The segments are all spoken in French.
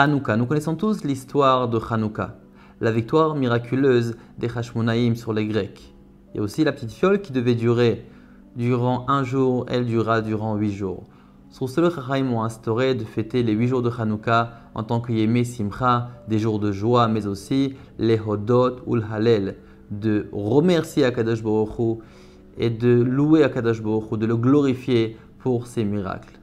Hanouka, nous connaissons tous l'histoire de Hanouka, la victoire miraculeuse des Hashmonaïm sur les Grecs. Il y a aussi la petite fiole qui devait durer durant un jour, elle durera durant 8 jours. Sur ce, les Chachamim ont instauré de fêter les 8 jours de Hanouka en tant que Yemé Simcha, des jours de joie, mais aussi les Hodot ou le Halel, de remercier Akadosh Baruch Hu et de louer Akadosh Baruch Hu, de le glorifier pour ses miracles.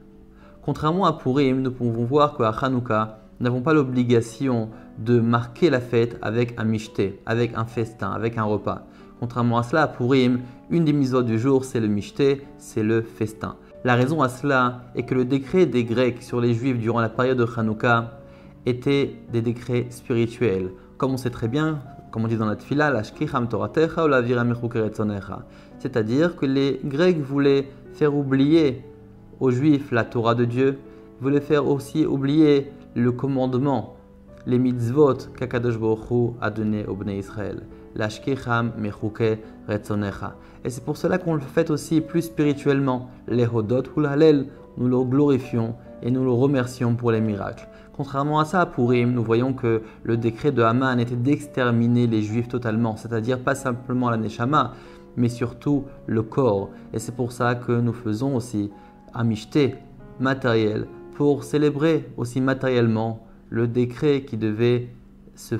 Contrairement à Purim, nous pouvons voir qu'à Hanouka, nous n'avons pas l'obligation de marquer la fête avec un mishté, avec un festin, avec un repas. Contrairement à cela, à Purim, une des mitzvot du jour, c'est le mishté, c'est le festin. La raison à cela est que le décret des Grecs sur les Juifs durant la période de Hanouka était des décrets spirituels. Comme on sait très bien, comme on dit dans la Tfila, l'ashkicham toratecha ou l'aviram mechukeretzonecha. C'est-à-dire que les Grecs voulaient faire oublier aux Juifs la Torah de Dieu, voulaient faire aussi oublier le commandement, les mitzvot qu'Akadosh Baruch Hu a donné au Bnei Israël. L'ashkicham mechukeretzonecha. Et c'est pour cela qu'on le fait aussi plus spirituellement. Les hodot ou l'halel, nous le glorifions et nous le remercions pour les miracles. Contrairement à ça, à Purim, nous voyons que le décret de Haman était d'exterminer les Juifs totalement, c'est-à-dire pas simplement la neshama, mais surtout le corps. Et c'est pour ça que nous faisons aussi un mishté matériel pour célébrer aussi matériellement le décret qui devait se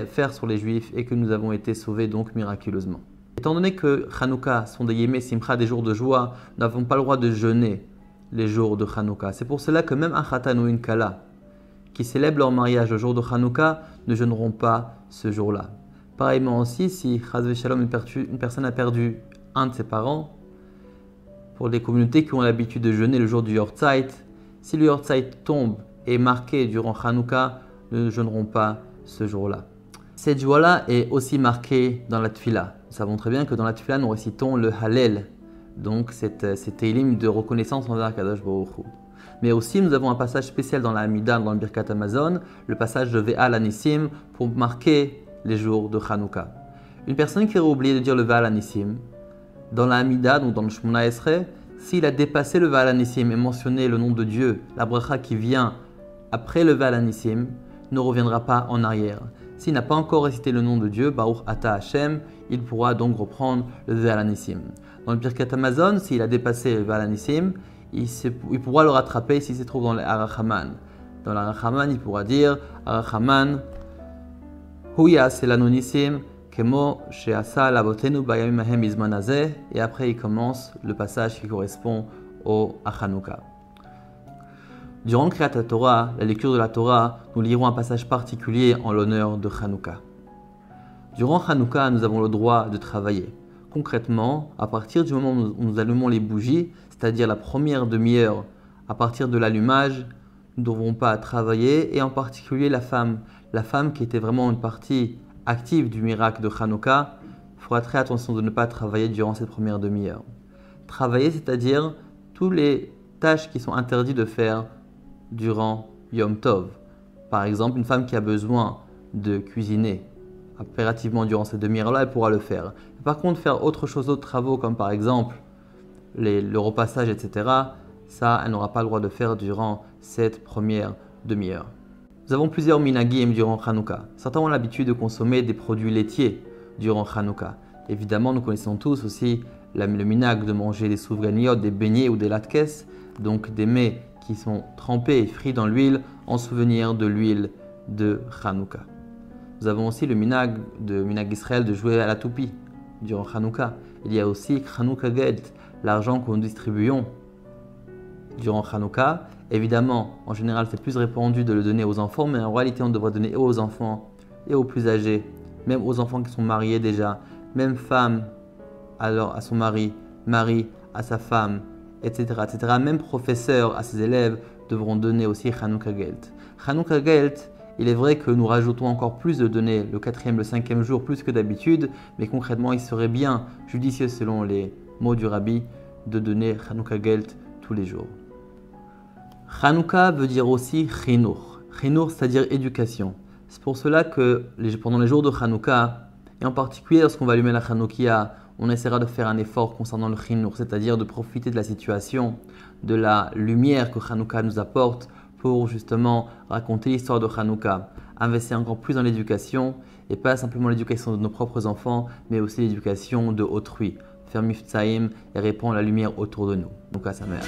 faire sur les Juifs et que nous avons été sauvés donc miraculeusement. Étant donné que Hanouka sont des Yemé Simcha, des jours de joie, nous n'avons pas le droit de jeûner les jours de Hanouka. C'est pour cela que même un Khatan ou une Kala qui célèbrent leur mariage le jour de Hanouka ne jeûneront pas ce jour-là. Pareillement aussi, si Chaz Shalom, une personne a perdu un de ses parents, pour les communautés qui ont l'habitude de jeûner le jour du Yortzeit, si le Yortzeit tombe et est marqué durant Hanouka, ne jeûneront pas ce jour-là. Cette joie-là est aussi marquée dans la Tfila. Nous savons très bien que dans la Tfila, nous récitons le Hallel, donc cette Teilim de reconnaissance envers Kadosh Baruch Hu. Mais aussi, nous avons un passage spécial dans la Hamida, dans le Birkat Hamazon, le passage de Ve'al Anissim, pour marquer les jours de Hanouka. Une personne qui aurait oublié de dire le Ve'al Anissim, dans la Hamida, donc dans le Shmona Esrei, s'il a dépassé le Ve'al Anissim et mentionné le nom de Dieu, la bracha qui vient après le Ve'al Anissim, ne reviendra pas en arrière. S'il n'a pas encore récité le nom de Dieu, Baruch Ata Hashem, il pourra donc reprendre le Ve'al Anissim. Dans le Birkat Hamazon, s'il a dépassé le Ve'al Anissim, il pourra le rattraper s'il se trouve dans l'Arachaman. Dans l'Arachaman, il pourra dire Arachaman, Huya Selanonissim, Kemo Sheasa Labotenu Bayamim Ahem Izman Hazeh. Et après, il commence le passage qui correspond au Hanouka. Durant Kriyat Torah, la lecture de la Torah, nous lirons un passage particulier en l'honneur de Hanouka. Durant Hanouka, nous avons le droit de travailler. Concrètement, à partir du moment où nous allumons les bougies, c'est-à-dire la première demi-heure, à partir de l'allumage, nous ne devrons pas travailler, et en particulier la femme qui était vraiment une partie active du miracle de Hanouka, il faudra très attention de ne pas travailler durant cette première demi-heure. Travailler, c'est-à-dire toutes les tâches qui sont interdites de faire durant Yom Tov. Par exemple, une femme qui a besoin de cuisiner impérativement durant cette demi-heure-là, elle pourra le faire. Par contre, faire autre chose, d'autres travaux, comme par exemple le repassage, etc., ça, elle n'aura pas le droit de faire durant cette première demi-heure. Nous avons plusieurs minagim durant Hanouka. Certains ont l'habitude de consommer des produits laitiers durant Hanouka. Évidemment, nous connaissons tous aussi le minag de manger des souvenirs, des beignets ou des latkes, donc des mets qui sont trempés et frits dans l'huile en souvenir de l'huile de Hanouka. Nous avons aussi le minag Israël de jouer à la toupie durant Hanouka. Il y a aussi Hanouka Geld, l'argent que nous distribuons durant Hanouka. Évidemment, en général, c'est plus répandu de le donner aux enfants, mais en réalité, on devrait donner et aux enfants et aux plus âgés, même aux enfants qui sont mariés déjà, même femme à son mari à sa femme, etc., etc. Même professeurs à ses élèves devront donner aussi Hanouka Geld. Hanouka Geld, il est vrai que nous rajoutons encore plus de données le 4e, le 5e jour, plus que d'habitude, mais concrètement, il serait bien judicieux, selon les mots du Rabbi, de donner Hanouka Geld tous les jours. Hanouka veut dire aussi Chinour. Chinour, c'est-à-dire éducation. C'est pour cela que pendant les jours de Hanouka, et en particulier lorsqu'on va allumer la Hanoukia, on essaiera de faire un effort concernant le Chinour, c'est-à-dire de profiter de la situation, de la lumière que Hanouka nous apporte pour justement raconter l'histoire de Hanouka, investir encore plus dans l'éducation et pas simplement l'éducation de nos propres enfants, mais aussi l'éducation de autrui. Faire Mifsaïm et répandre la lumière autour de nous. Donc à sa mère.